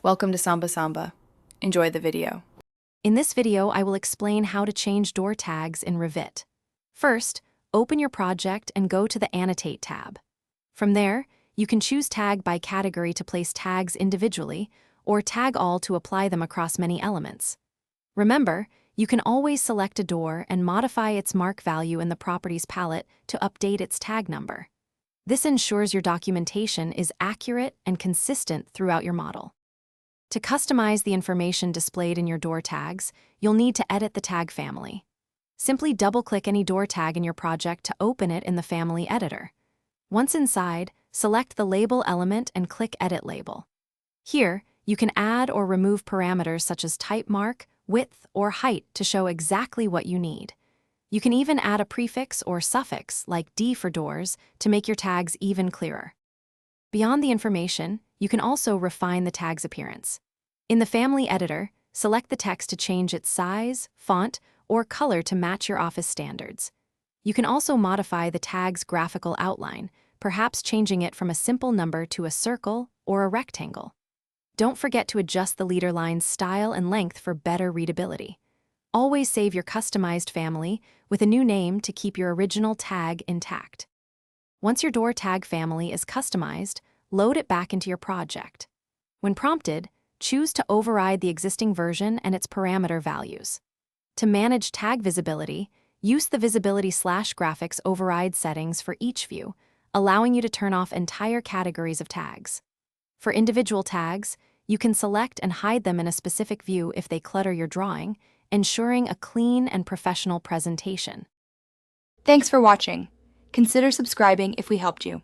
Welcome to Samba Samba. Enjoy the video. In this video, I will explain how to change door tags in Revit. First, open your project and go to the Annotate tab. From there, you can choose Tag by category to place tags individually, or Tag All to apply them across many elements. Remember, you can always select a door and modify its mark value in the Properties palette to update its tag number. This ensures your documentation is accurate and consistent throughout your model. To customize the information displayed in your door tags, you'll need to edit the tag family. Simply double-click any door tag in your project to open it in the Family Editor. Once inside, select the label element and click Edit Label. Here, you can add or remove parameters such as type mark, width, or height to show exactly what you need. You can even add a prefix or suffix, like D for doors, to make your tags even clearer. Beyond the information, you can also refine the tag's appearance. In the Family Editor, select the text to change its size, font, or color to match your office standards. You can also modify the tag's graphical outline, perhaps changing it from a simple number to a circle or a rectangle. Don't forget to adjust the leader line's style and length for better readability. Always save your customized family with a new name to keep your original tag intact. Once your door tag family is customized, load it back into your project. When prompted, choose to override the existing version and its parameter values. To manage tag visibility, use the Visibility/Graphics override settings for each view, allowing you to turn off entire categories of tags. For individual tags, you can select and hide them in a specific view if they clutter your drawing, ensuring a clean and professional presentation. Thanks for watching. Consider subscribing if we helped you.